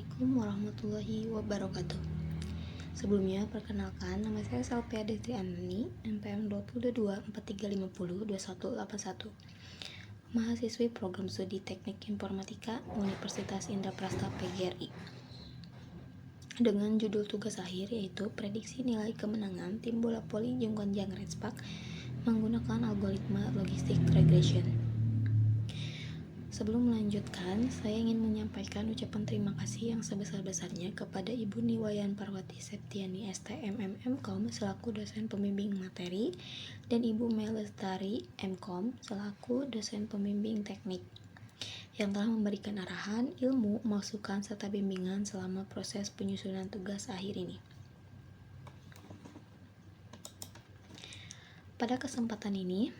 Assalamualaikum warahmatullahi wabarakatuh. Sebelumnya, perkenalkan, nama saya Salpia Detri Anani, NPM 202243502181, mahasiswi program studi Teknik Informatika Universitas Indraprasta PGRI. Dengan judul tugas akhir yaitu prediksi nilai kemenangan tim bola voli Jungkonjang Retspak menggunakan algoritma logistik regression. Sebelum melanjutkan, saya ingin menyampaikan ucapan terima kasih yang sebesar-besarnya kepada Ibu Niwayan Parwati Septiani STM MKom selaku dosen pembimbing materi dan Ibu Melestari MKom selaku dosen pembimbing teknik yang telah memberikan arahan, ilmu, masukan, serta bimbingan selama proses penyusunan tugas akhir ini. Pada kesempatan ini,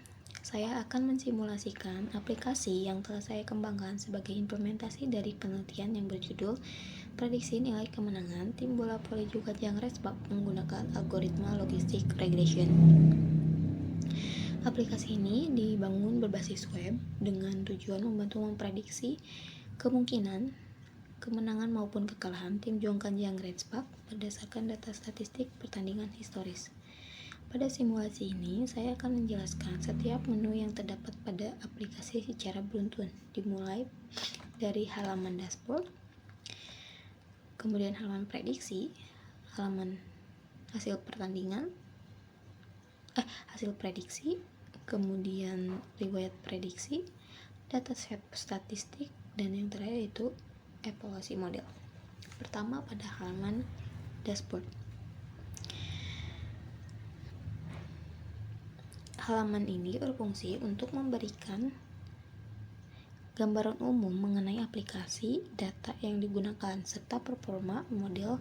saya akan mensimulasikan aplikasi yang telah saya kembangkan sebagai implementasi dari penelitian yang berjudul Prediksi Nilai Kemenangan Tim Bola Voli Jungkonjang Retspak menggunakan algoritma logistik regression. Aplikasi ini dibangun berbasis web dengan tujuan membantu memprediksi kemungkinan kemenangan maupun kekalahan tim Jungkonjang Retspak berdasarkan data statistik pertandingan historis. Pada simulasi ini, saya akan menjelaskan setiap menu yang terdapat pada aplikasi secara beruntun, dimulai dari halaman dashboard, kemudian halaman prediksi, halaman hasil prediksi, kemudian riwayat prediksi, dataset statistik, dan yang terakhir itu evaluasi model. Pertama pada halaman dashboard. Halaman ini berfungsi untuk memberikan gambaran umum mengenai aplikasi, data yang digunakan, serta performa model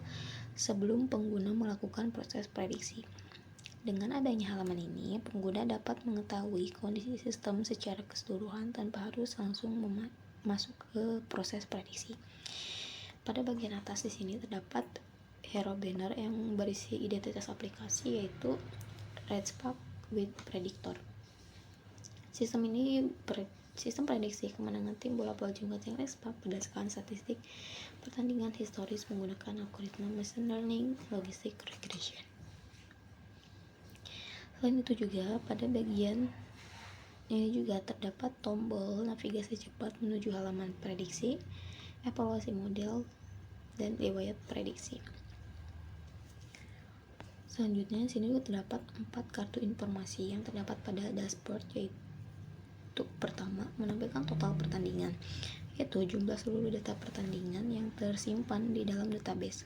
sebelum pengguna melakukan proses prediksi. Dengan adanya halaman ini, pengguna dapat mengetahui kondisi sistem secara keseluruhan tanpa harus langsung masuk ke proses prediksi. Pada bagian atas di sini terdapat hero banner yang berisi identitas aplikasi yaitu Retspak with Predictor. Sistem prediksi kemenangan tim bola voli Jungkonjang Retspak berdasarkan statistik pertandingan historis menggunakan algoritma machine learning logistik regression. Selain itu juga pada bagian ini juga terdapat tombol navigasi cepat menuju halaman prediksi, evaluasi model, dan riwayat prediksi. Selanjutnya, sini juga terdapat 4 kartu informasi yang terdapat pada dashboard, yaitu pertama, menampilkan total pertandingan, yaitu jumlah seluruh data pertandingan yang tersimpan di dalam database.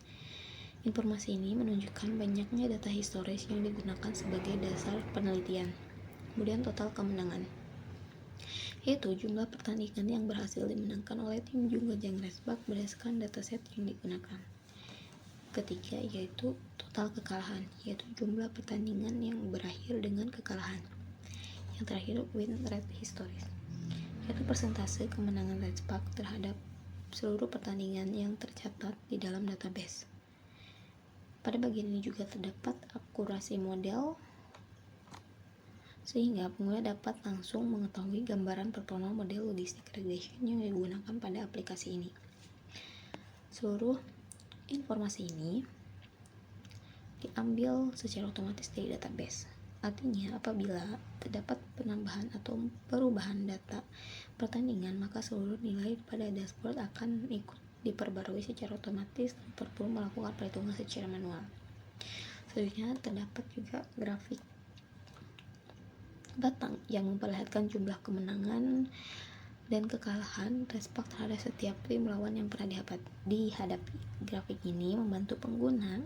Informasi ini menunjukkan banyaknya data historis yang digunakan sebagai dasar penelitian. Kemudian total kemenangan, yaitu jumlah pertandingan yang berhasil dimenangkan oleh tim Jungkonjang Retspak berdasarkan dataset yang digunakan. Ketiga yaitu total kekalahan, yaitu jumlah pertandingan yang berakhir dengan kekalahan. Yang terakhir win rate historis, yaitu persentase kemenangan Retspak terhadap seluruh pertandingan yang tercatat di dalam database. Pada bagian ini juga terdapat akurasi model sehingga pengguna dapat langsung mengetahui gambaran performa model logistik regression yang digunakan pada aplikasi ini. Seluruh informasi ini diambil secara otomatis dari database. Artinya, apabila terdapat penambahan atau perubahan data pertandingan, maka seluruh nilai pada dashboard akan ikut diperbarui secara otomatis tanpa perlu melakukan perhitungan secara manual. Selanjutnya, terdapat juga grafik batang yang memperlihatkan jumlah kemenangan dan kekalahan Retspak terhadap setiap tim lawan yang pernah dihadapi. Grafik ini membantu pengguna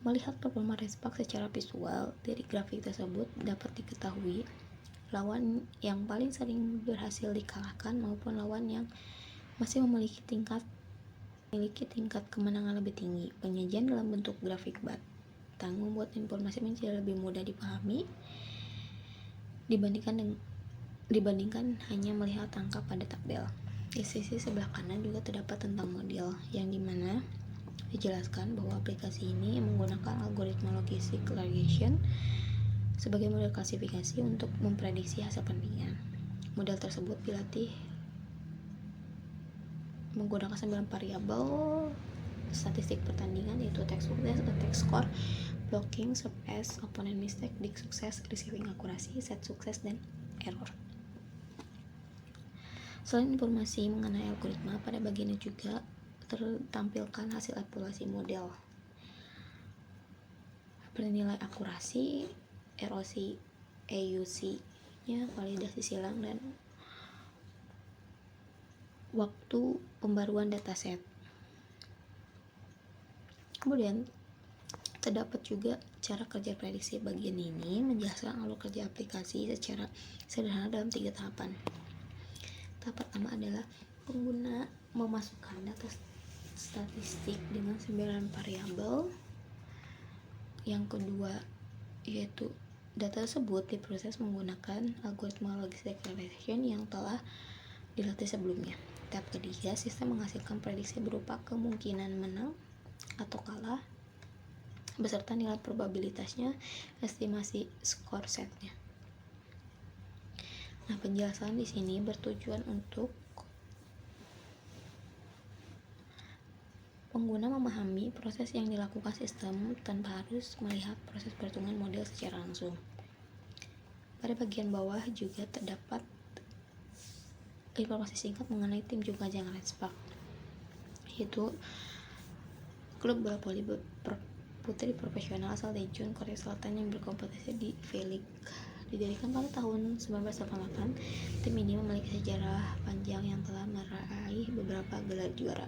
melihat performa Retspak secara visual. Dari grafik tersebut dapat diketahui lawan yang paling sering berhasil dikalahkan maupun lawan yang masih memiliki tingkat kemenangan lebih tinggi. Penyajian dalam bentuk grafik batang membuat informasi menjadi lebih mudah dipahami dibandingkan hanya melihat angka pada tabel. Di sisi sebelah kanan juga terdapat tentang model, yang dimana dijelaskan bahwa aplikasi ini menggunakan algoritma logistik regression sebagai model klasifikasi untuk memprediksi hasil pertandingan. Model tersebut menggunakan 9 variabel statistik pertandingan, yaitu attack sukses, attack score, blocking, serve as, opponent mistake, dig sukses, receiving akurasi, set sukses, dan error. Selain informasi mengenai algoritma, pada bagian ini juga tertampilkan hasil evaluasi model seperti nilai akurasi, ROC, AUC-nya, validasi silang, dan waktu pembaruan dataset. Kemudian terdapat juga cara kerja prediksi. Bagian ini menjelaskan alur kerja aplikasi secara sederhana dalam 3 tahapan. Tahap pertama adalah pengguna memasukkan data statistik dengan 9 variabel. Yang kedua yaitu data tersebut diproses menggunakan algoritma logistic regression yang telah dilatih sebelumnya. Tahap ketiga, sistem menghasilkan prediksi berupa kemungkinan menang atau kalah beserta nilai probabilitasnya, estimasi skor setnya. Nah, penjelasan di sini bertujuan untuk pengguna memahami proses yang dilakukan sistem tanpa harus melihat proses perhitungan model secara langsung. Pada bagian bawah juga terdapat informasi singkat mengenai tim Jungkajang Retspak, yaitu klub bola voli putri profesional asal Daejeon, Korea Selatan yang berkompetisi di V-League. Didirikan pada tahun 1988, tim ini memiliki sejarah panjang yang telah meraih beberapa gelar juara.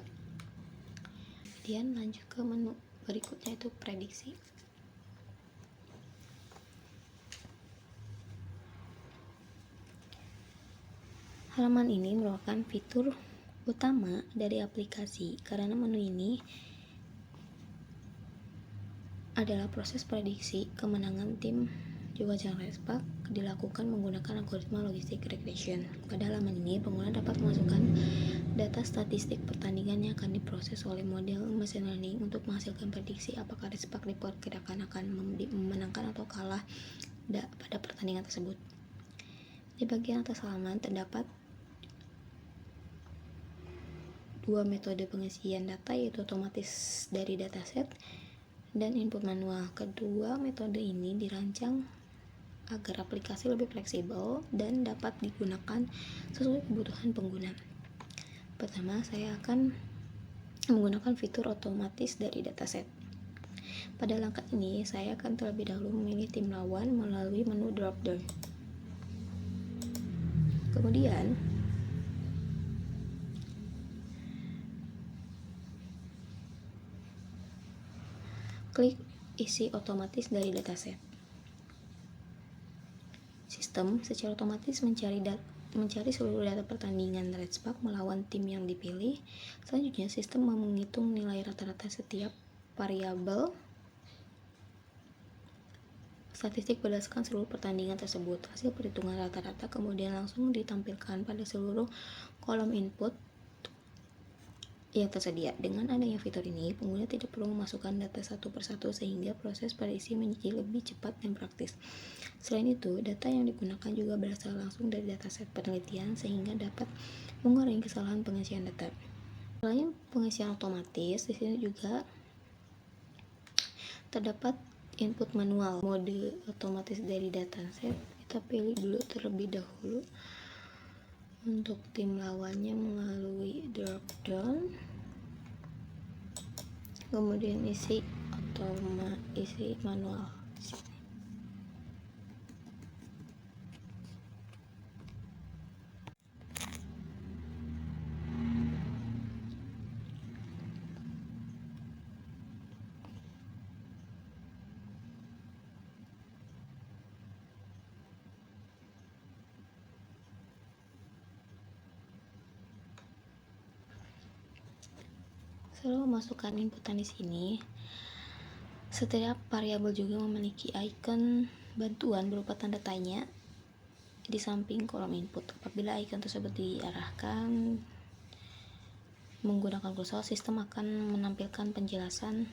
Kemudian lanjut ke menu berikutnya, yaitu prediksi. Halaman ini merupakan fitur utama dari aplikasi karena menu ini adalah proses prediksi kemenangan tim Jungkajang Retspak dilakukan menggunakan algoritma logistic regression. Pada halaman ini, pengguna dapat memasukkan data statistik pertandingan yang akan diproses oleh model machine learning untuk menghasilkan prediksi apakah Retspak diperkirakan akan memenangkan atau kalah pada pertandingan tersebut. Di bagian atas halaman terdapat 2 metode pengisian data, yaitu otomatis dari dataset dan input manual. Kedua metode ini dirancang agar aplikasi lebih fleksibel dan dapat digunakan sesuai kebutuhan pengguna. Pertama, saya akan menggunakan fitur otomatis dari dataset. Pada langkah ini, saya akan terlebih dahulu memilih tim lawan melalui menu drop down. Kemudian, klik isi otomatis dari dataset. Sistem secara otomatis mencari seluruh data pertandingan Retspak melawan tim yang dipilih. Selanjutnya, sistem menghitung nilai rata-rata setiap variabel statistik berdasarkan seluruh pertandingan tersebut. Hasil perhitungan rata-rata kemudian langsung ditampilkan pada seluruh kolom input yang tersedia. Dengan adanya fitur ini, pengguna tidak perlu memasukkan data satu persatu sehingga proses prediksi menjadi lebih cepat dan praktis. Selain itu, data yang digunakan juga berasal langsung dari dataset penelitian sehingga dapat mengurangi kesalahan pengisian data. Selain pengisian otomatis, di sini juga terdapat input manual. Mode otomatis dari dataset kita pilih dulu terlebih dahulu. Untuk tim lawannya melalui drop down, kemudian isi manual. Setelah memasukkan inputan di sini, setiap variabel juga memiliki icon bantuan berupa tanda tanya di samping kolom input. Apabila icon tersebut diarahkan menggunakan kursor, sistem akan menampilkan penjelasan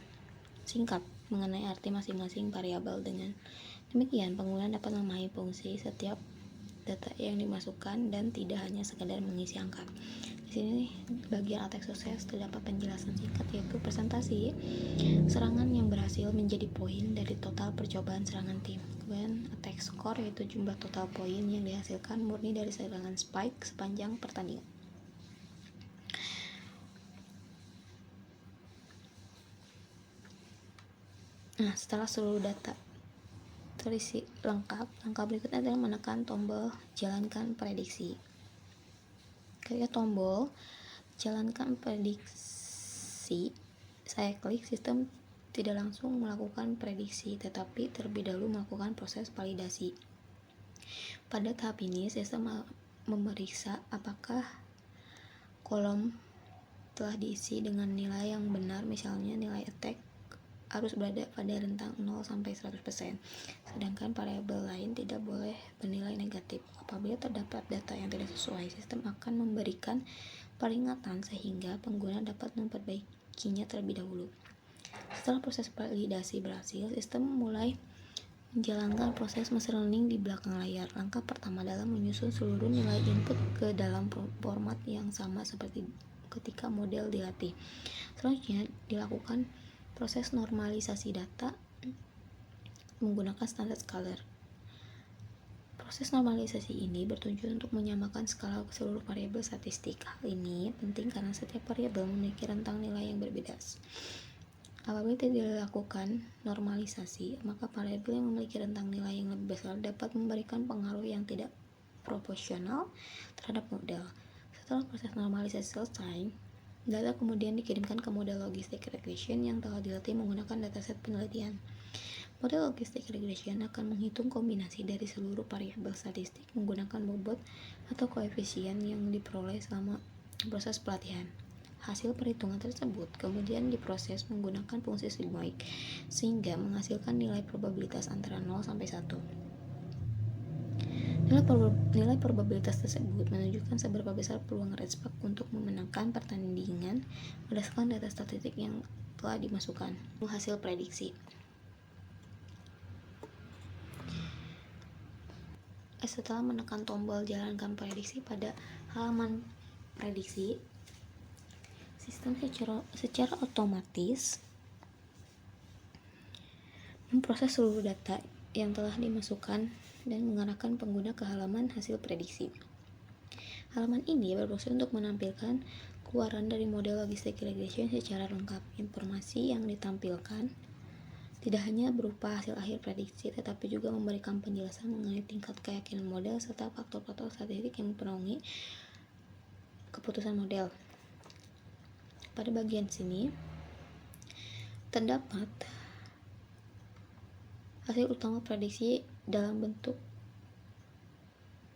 singkat mengenai arti masing-masing variabel. Dengan demikian, pengguna dapat memahami fungsi setiap data yang dimasukkan dan tidak hanya sekadar mengisi angka. Di sini bagian attack sukses terdapat penjelasan singkat, yaitu presentasi serangan yang berhasil menjadi poin dari total percobaan serangan tim. Kemudian attack score, yaitu jumlah total poin yang dihasilkan murni dari serangan spike sepanjang pertandingan. Nah, setelah seluruh data terisi lengkap, langkah berikutnya adalah menekan tombol jalankan prediksi. Ketika tombol jalankan prediksi saya klik, sistem tidak langsung melakukan prediksi, tetapi terlebih dahulu melakukan proses validasi. Pada tahap ini, sistem memeriksa apakah kolom telah diisi dengan nilai yang benar, misalnya nilai attack harus berada pada rentang 0-100%, sedangkan variabel lain tidak boleh bernilai negatif. Apabila terdapat data yang tidak sesuai, sistem akan memberikan peringatan sehingga pengguna dapat memperbaikinya terlebih dahulu. Setelah proses validasi berhasil, sistem mulai menjalankan proses machine learning di belakang layar. Langkah pertama adalah menyusun seluruh nilai input ke dalam format yang sama seperti ketika model dilatih. Selanjutnya dilakukan proses normalisasi data menggunakan standard scalar. Proses normalisasi ini bertujuan untuk menyamakan skala seluruh variabel statistik. Hal ini penting karena setiap variabel memiliki rentang nilai yang berbeda. Apabila tidak dilakukan normalisasi, maka variabel yang memiliki rentang nilai yang lebih besar dapat memberikan pengaruh yang tidak proporsional terhadap model. Setelah proses normalisasi selesai, data kemudian dikirimkan ke model logistic regression yang telah dilatih menggunakan dataset penelitian. Model logistic regression akan menghitung kombinasi dari seluruh variabel statistik menggunakan bobot atau koefisien yang diperoleh selama proses pelatihan. Hasil perhitungan tersebut kemudian diproses menggunakan fungsi sigmoid sehingga menghasilkan nilai probabilitas antara 0 sampai 1. Nilai probabilitas tersebut menunjukkan seberapa besar peluang Redspark untuk memenangkan pertandingan berdasarkan data statistik yang telah dimasukkan. Hasil prediksi. Setelah menekan tombol jalankan prediksi pada halaman prediksi, sistem secara otomatis memproses seluruh data yang telah dimasukkan dan mengarahkan pengguna ke halaman hasil prediksi. Halaman ini berfungsi untuk menampilkan keluaran dari model logistic regression secara lengkap. Informasi yang ditampilkan tidak hanya berupa hasil akhir prediksi, tetapi juga memberikan penjelasan mengenai tingkat keyakinan model serta faktor-faktor statistik yang mempengaruhi keputusan model. Pada bagian sini terdapat hasil utama prediksi dalam bentuk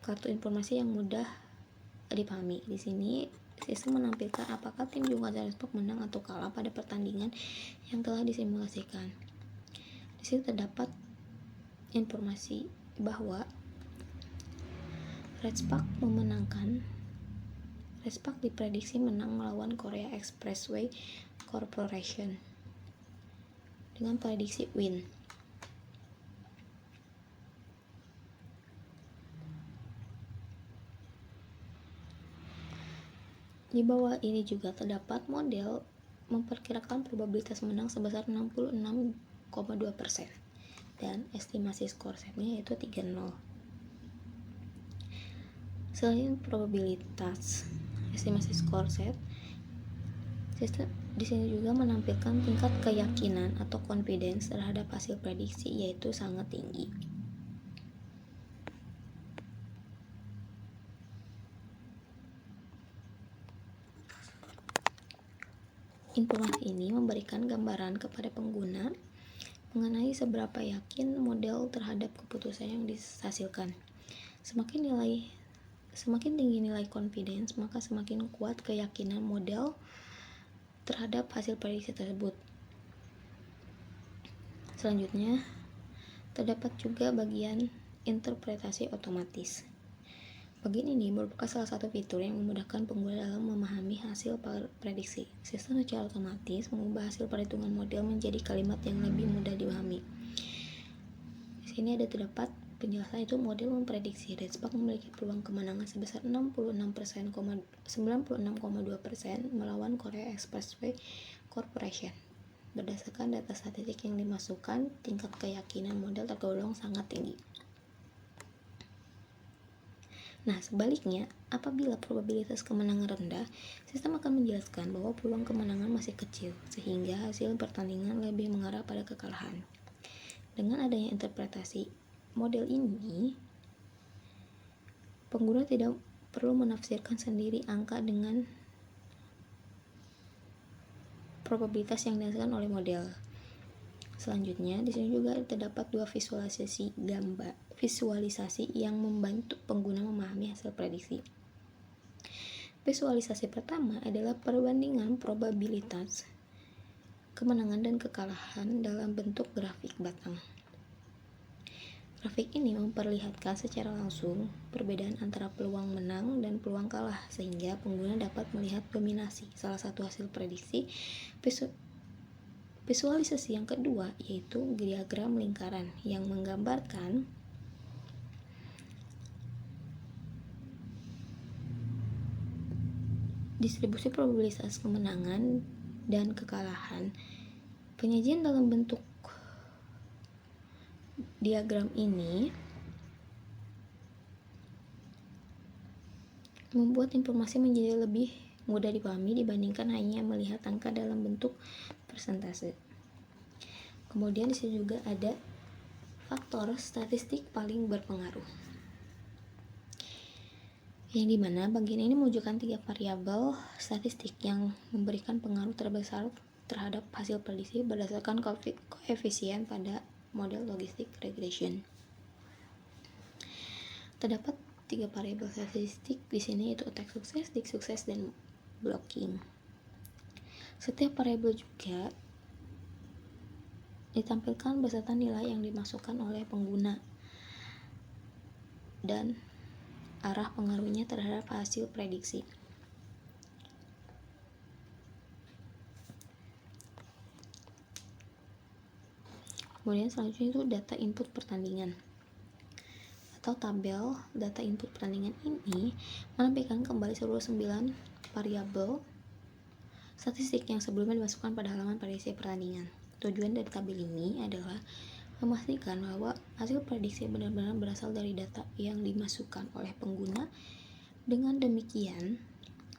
kartu informasi yang mudah dipahami. Di sini sistem menampilkan apakah tim Jungkar Redspark menang atau kalah pada pertandingan yang telah disimulasikan. Di sini terdapat informasi bahwa Redspark diprediksi menang melawan Korea Expressway Corporation dengan prediksi win. Di bawah ini juga terdapat model memperkirakan probabilitas menang sebesar 66,2% dan estimasi skor setnya yaitu 3-0. Selain probabilitas estimasi skor set, sistem di sini juga menampilkan tingkat keyakinan atau confidence terhadap hasil prediksi yaitu sangat tinggi. Informasi ini memberikan gambaran kepada pengguna mengenai seberapa yakin model terhadap keputusan yang dihasilkan. Semakin tinggi nilai confidence, maka semakin kuat keyakinan model terhadap hasil prediksi tersebut. Selanjutnya, terdapat juga bagian interpretasi otomatis. Bagian ini merupakan salah satu fitur yang memudahkan pengguna dalam memahami hasil prediksi. Sistem secara otomatis mengubah hasil perhitungan model menjadi kalimat yang lebih mudah dipahami. Di sini terdapat penjelasan itu model memprediksi Racebank memiliki peluang kemenangan sebesar 96,2% melawan Korea Expressway Corporation. Berdasarkan data statistik yang dimasukkan, tingkat keyakinan model tergolong sangat tinggi. Nah, sebaliknya, apabila probabilitas kemenangan rendah, sistem akan menjelaskan bahwa peluang kemenangan masih kecil, sehingga hasil pertandingan lebih mengarah pada kekalahan. Dengan adanya interpretasi model ini, pengguna tidak perlu menafsirkan sendiri angka dengan probabilitas yang dihasilkan oleh model. Selanjutnya, di sini juga terdapat dua visualisasi yang membantu pengguna memahami hasil prediksi. Visualisasi pertama adalah perbandingan probabilitas kemenangan dan kekalahan dalam bentuk grafik batang. Grafik ini memperlihatkan secara langsung perbedaan antara peluang menang dan peluang kalah, sehingga pengguna dapat melihat dominasi salah satu hasil prediksi. Visualisasi yang kedua yaitu diagram lingkaran yang menggambarkan distribusi probabilitas kemenangan dan kekalahan. Penyajian dalam bentuk diagram ini membuat informasi menjadi lebih mudah dipahami dibandingkan hanya melihat angka dalam bentuk persentase. Kemudian di sini juga ada faktor statistik paling berpengaruh, yang dimana bagian ini menunjukkan 3 variabel statistik yang memberikan pengaruh terbesar terhadap hasil prediksi berdasarkan koefisien pada model logistic regression. Terdapat 3 variabel statistik di sini, yaitu attack sukses, dig sukses, dan blocking. Setiap variabel juga ditampilkan beserta nilai yang dimasukkan oleh pengguna dan arah pengaruhnya terhadap hasil prediksi. Kemudian selanjutnya itu data input pertandingan atau tabel data input pertandingan ini menampilkan kembali seluruh 9 variabel statistik yang sebelumnya dimasukkan pada halaman prediksi pertandingan. Tujuan dari tabel ini adalah memastikan bahwa hasil prediksi benar-benar berasal dari data yang dimasukkan oleh pengguna. Dengan demikian,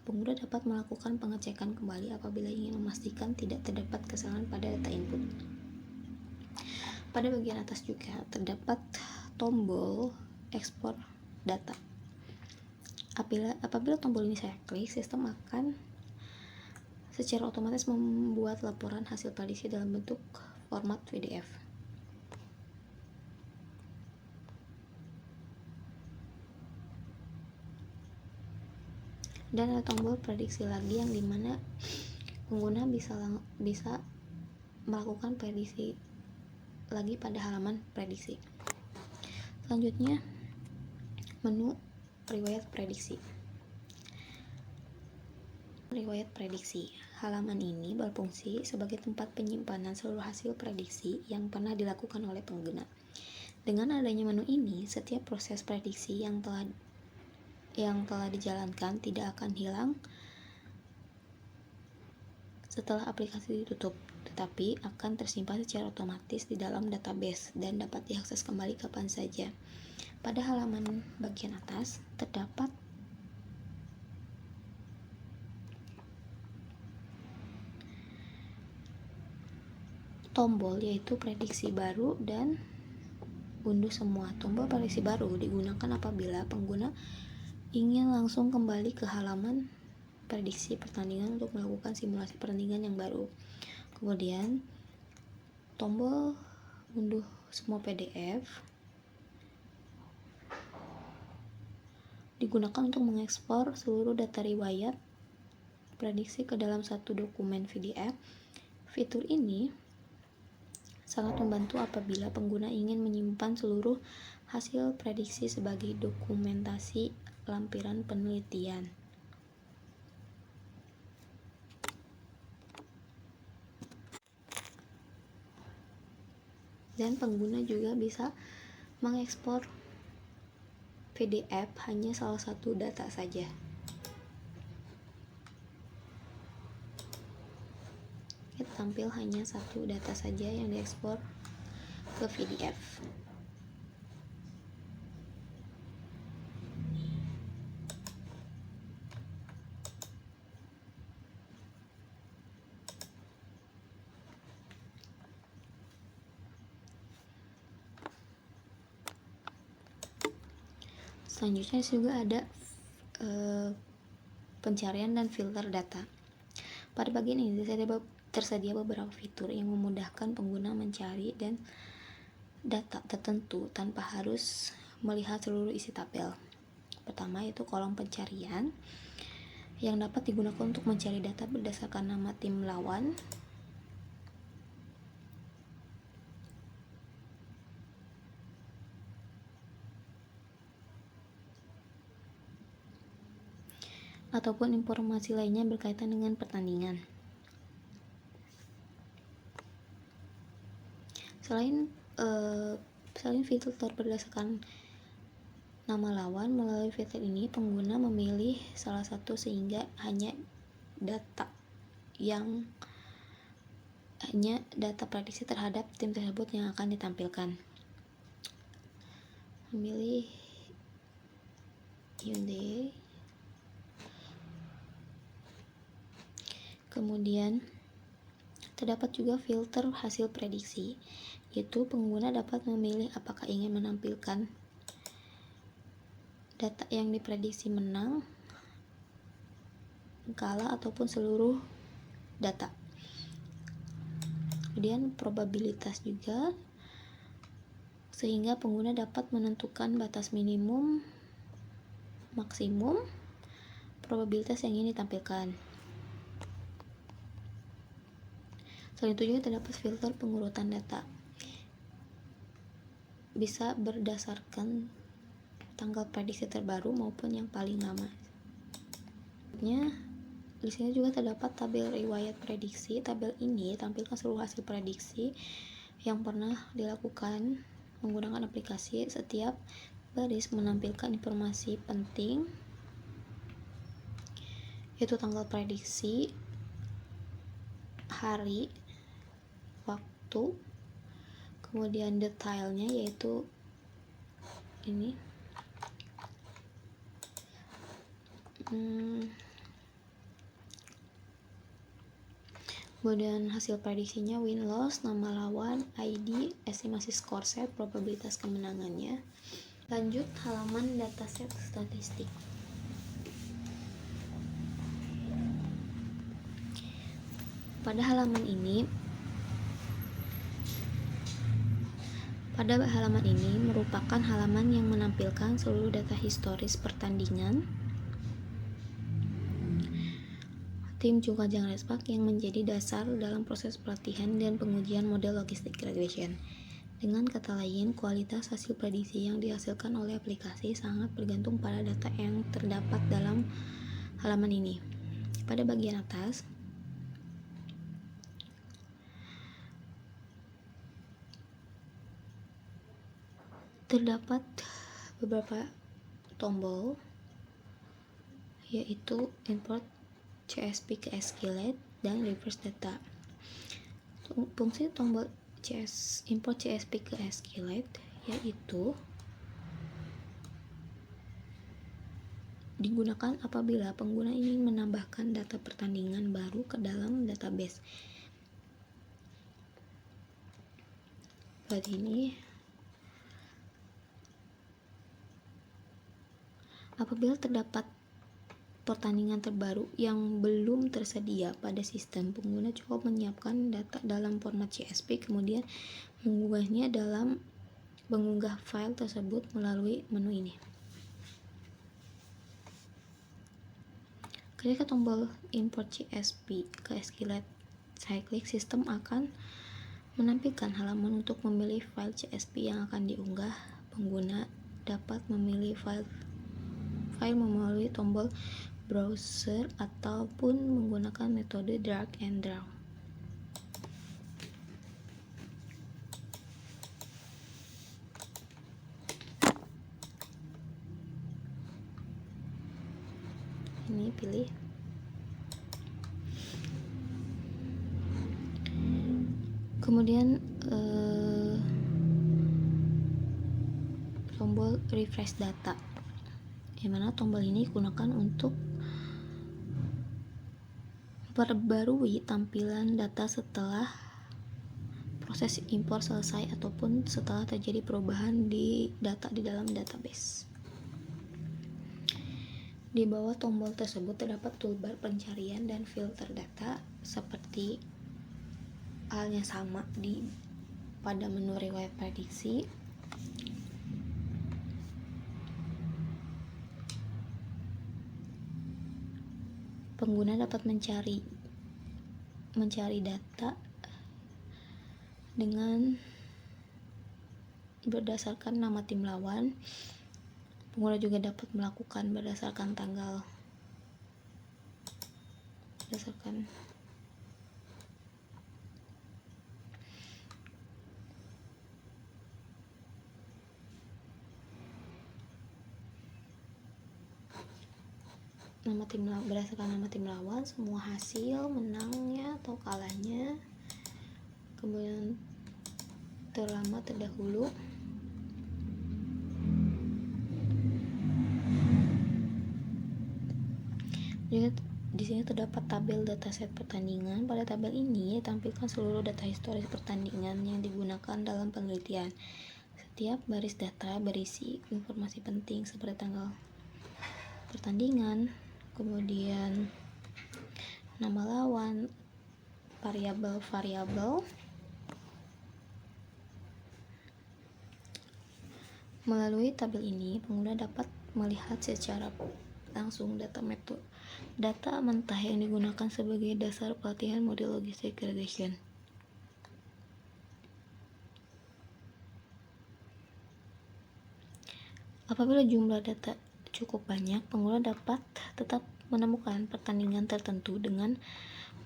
pengguna dapat melakukan pengecekan kembali apabila ingin memastikan tidak terdapat kesalahan pada data input. Pada bagian atas juga terdapat tombol ekspor data. Apabila tombol ini saya klik, sistem akan secara otomatis membuat laporan hasil prediksi dalam bentuk format PDF. Dan ada tombol prediksi lagi yang dimana pengguna bisa melakukan prediksi lagi pada halaman prediksi. Selanjutnya, menu riwayat prediksi. Riwayat prediksi. Halaman ini berfungsi sebagai tempat penyimpanan seluruh hasil prediksi yang pernah dilakukan oleh pengguna. Dengan adanya menu ini, setiap proses prediksi yang telah dijalankan tidak akan hilang setelah aplikasi ditutup, tetapi akan tersimpan secara otomatis di dalam database dan dapat diakses kembali kapan saja. Pada halaman bagian atas terdapat tombol yaitu prediksi baru dan unduh semua. Tombol prediksi baru digunakan apabila pengguna ingin langsung kembali ke halaman prediksi pertandingan untuk melakukan simulasi pertandingan yang baru. Kemudian tombol unduh semua PDF digunakan untuk mengekspor seluruh data riwayat prediksi ke dalam satu dokumen PDF. Fitur ini sangat membantu apabila pengguna ingin menyimpan seluruh hasil prediksi sebagai dokumentasi lampiran penelitian. Dan pengguna juga bisa Mengekspor PDF hanya salah satu data saja. Tampil hanya satu data saja yang diekspor ke PDF. Selanjutnya juga ada pencarian dan filter data. Pada bagian ini tersedia beberapa fitur yang memudahkan pengguna mencari dan data tertentu tanpa harus melihat seluruh isi tabel. Pertama yaitu kolom pencarian yang dapat digunakan untuk mencari data berdasarkan nama tim lawan, ataupun informasi lainnya berkaitan dengan pertandingan. Selain filter berdasarkan nama lawan, melalui fitur ini pengguna memilih salah satu sehingga hanya data prediksi terhadap tim tersebut yang akan ditampilkan. Memilih Hyundai. Kemudian terdapat juga filter hasil prediksi, yaitu pengguna dapat memilih apakah ingin menampilkan data yang diprediksi menang, kalah, ataupun seluruh data. Kemudian probabilitas juga, sehingga pengguna dapat menentukan batas minimum, maksimum probabilitas yang ingin ditampilkan. Selain itu juga terdapat filter pengurutan data, bisa berdasarkan tanggal prediksi terbaru maupun yang paling lama. Di sini juga terdapat tabel riwayat prediksi. Tabel ini tampilkan seluruh hasil prediksi yang pernah dilakukan menggunakan aplikasi. Setiap baris menampilkan informasi penting, yaitu tanggal prediksi, hari, waktu, kemudian detailnya yaitu ini, kemudian hasil prediksinya, win loss, nama lawan, ID, estimasi skor set, probabilitas kemenangannya. Lanjut halaman dataset statistik. Pada halaman ini merupakan halaman yang menampilkan seluruh data historis pertandingan tim Jungkajang Respak yang menjadi dasar dalam proses pelatihan dan pengujian model logistik graduation. Dengan kata lain, kualitas hasil prediksi yang dihasilkan oleh aplikasi sangat bergantung pada data yang terdapat dalam halaman ini. Pada bagian atas, terdapat beberapa tombol, yaitu import CSP ke SQLite dan reverse data. Fungsi tombol import CSP ke SQLite yaitu digunakan apabila pengguna ingin menambahkan data pertandingan baru ke dalam database. Pada ini, apabila terdapat pertandingan terbaru yang belum tersedia pada sistem, pengguna cukup menyiapkan data dalam format CSV, kemudian mengunggah file tersebut melalui menu ini. Ketika tombol import CSV ke SQLite saya klik, sistem akan menampilkan halaman untuk memilih file CSV yang akan diunggah. Pengguna dapat memilih file melalui tombol browser ataupun menggunakan metode drag and drop. pilih. Kemudian tombol refresh data, yang mana tombol ini digunakan untuk memperbarui tampilan data setelah proses impor selesai ataupun setelah terjadi perubahan di data di dalam database. Di bawah tombol tersebut terdapat toolbar pencarian dan filter data seperti halnya sama pada menu riwayat prediksi. Pengguna dapat mencari data dengan berdasarkan nama tim lawan. Pengguna juga dapat melakukan berdasarkan berdasarkan nama tim lawan, semua hasil menangnya atau kalahnya, kemudian terlama terdahulu, juga di sini terdapat tabel dataset pertandingan. Pada tabel ini tampilkan seluruh data historis pertandingan yang digunakan dalam penelitian. Setiap baris data berisi informasi penting seperti tanggal pertandingan, kemudian nama lawan, variabel. Melalui tabel ini, pengguna dapat melihat secara langsung data mentah yang digunakan sebagai dasar pelatihan model logistik regression. Apabila jumlah data cukup banyak, pengguna dapat tetap menemukan pertandingan tertentu dengan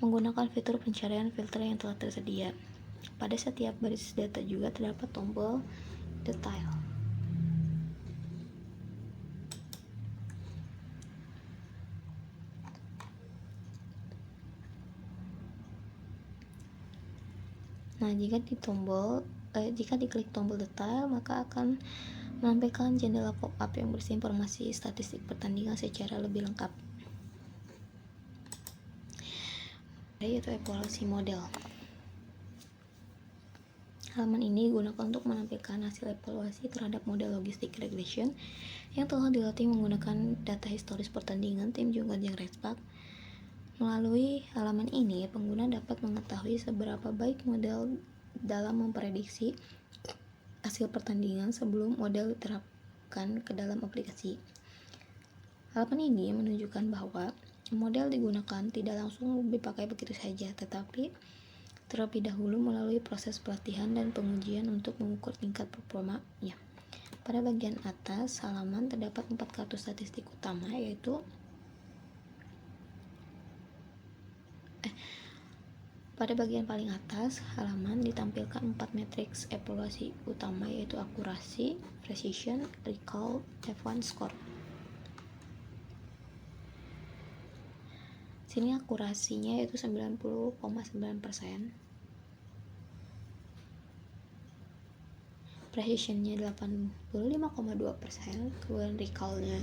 menggunakan fitur pencarian filter yang telah tersedia. Pada setiap baris data juga terdapat tombol detail. Nah, jika diklik tombol detail, maka akan menampilkan jendela pop-up yang berisi informasi statistik pertandingan secara lebih lengkap, yaitu evaluasi model. Halaman ini digunakan untuk menampilkan hasil evaluasi terhadap model logistik regression yang telah dilatih menggunakan data historis pertandingan tim Jungkook Respak. Melalui halaman ini, pengguna dapat mengetahui seberapa baik model dalam memprediksi hasil pertandingan sebelum model diterapkan ke dalam aplikasi. Halaman ini menunjukkan bahwa model digunakan tidak langsung dipakai begitu saja, tetapi terlebih dahulu melalui proses pelatihan dan pengujian untuk mengukur tingkat performanya. Pada bagian atas halaman terdapat 4 kartu statistik utama, yaitu pada bagian paling atas halaman ditampilkan 4 matriks evaluasi utama, yaitu akurasi, precision, recall, F1 score. Sini akurasinya yaitu 90,9%, precisionnya 85,2%, kemudian recallnya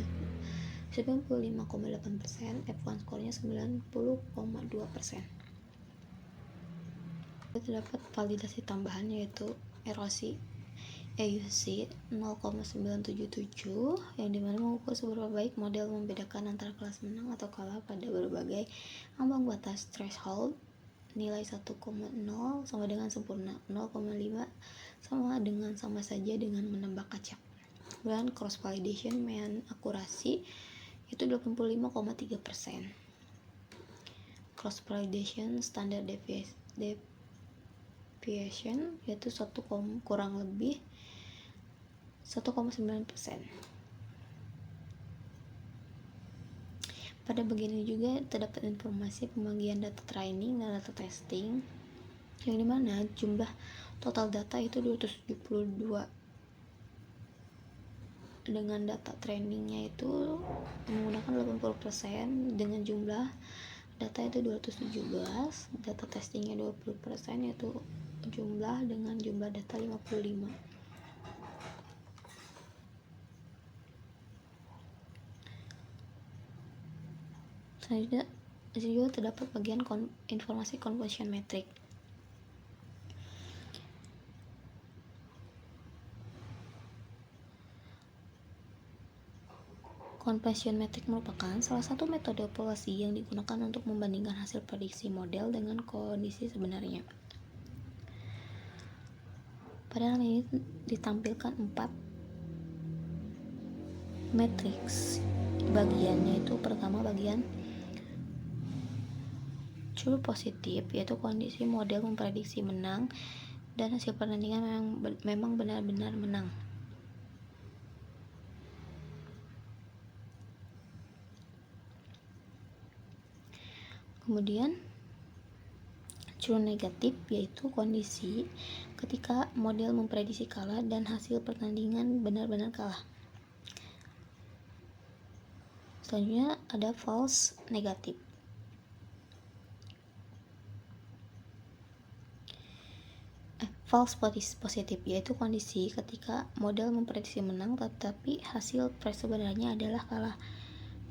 95,8%, F1 skornya 90,2%. Terdapat validasi tambahan yaitu erosi EUC 0,977 yang dimana mengukur seberapa baik model membedakan antara kelas menang atau kalah pada berbagai ambang batas threshold. Nilai 1,0 sama dengan sempurna, 0,5 sama saja dengan menembak acak. Dan cross validation mean akurasi itu 85,3%. Cross validation standard deviation yaitu kurang lebih 1,9%. Pada bagian ini juga terdapat informasi pembagian data training dan data testing, yang dimana jumlah total data itu 272 dengan data trainingnya itu menggunakan 80% dengan jumlah data itu 217, data testingnya 20%, yaitu jumlah dengan jumlah data 55. Selanjutnya di sini juga terdapat bagian informasi conversion metric. Conversion metric merupakan salah satu metode evaluasi yang digunakan untuk membandingkan hasil prediksi model dengan kondisi sebenarnya. Pada hal ini ditampilkan 4 matriks bagiannya, itu pertama bagian true positif, yaitu kondisi model memprediksi menang dan hasil pertandingan memang benar-benar menang. Kemudian true negatif, yaitu kondisi ketika model memprediksi kalah dan hasil pertandingan benar-benar kalah. Selanjutnya ada false negatif. False positif, yaitu kondisi ketika model memprediksi menang tetapi hasil sebenarnya adalah kalah.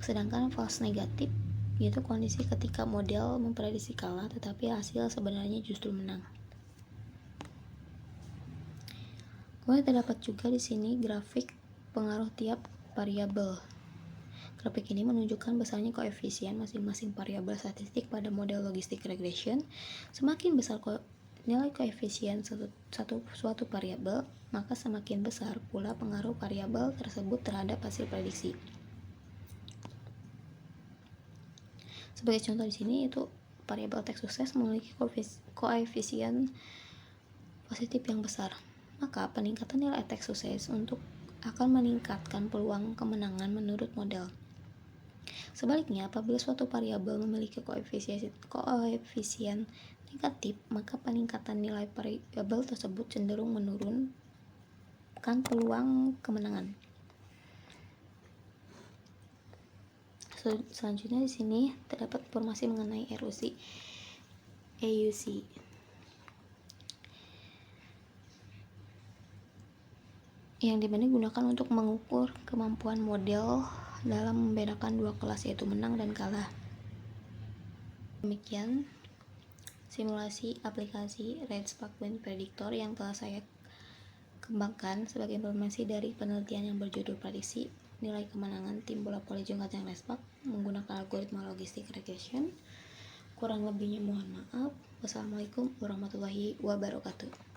Sedangkan false negatif yaitu kondisi ketika model memprediksi kalah tetapi hasil sebenarnya justru menang. Kemudian terdapat juga di sini grafik pengaruh tiap variabel. Grafik ini menunjukkan besarnya koefisien masing-masing variabel statistik pada model logistik regression. Semakin besar nilai koefisien suatu variabel, maka semakin besar pula pengaruh variabel tersebut terhadap hasil prediksi. Sebagai contoh di sini itu variabel teks sukses memiliki koefisien positif yang besar, maka peningkatan nilai teks sukses akan meningkatkan peluang kemenangan menurut model. Sebaliknya, apabila suatu variabel memiliki koefisien negatif, maka peningkatan nilai variabel tersebut cenderung menurunkan peluang kemenangan. Selanjutnya di sini terdapat informasi mengenai AUC. Yang dimana digunakan untuk mengukur kemampuan model dalam membedakan dua kelas, yaitu menang dan kalah. Demikian simulasi aplikasi RedSpark Win Predictor yang telah saya kembangkan sebagai informasi dari penelitian yang berjudul prediksi nilai kemenangan tim bola voli jongkang RedSpark menggunakan algoritma logistik regression. Kurang lebihnya mohon maaf. Wassalamualaikum warahmatullahi wabarakatuh.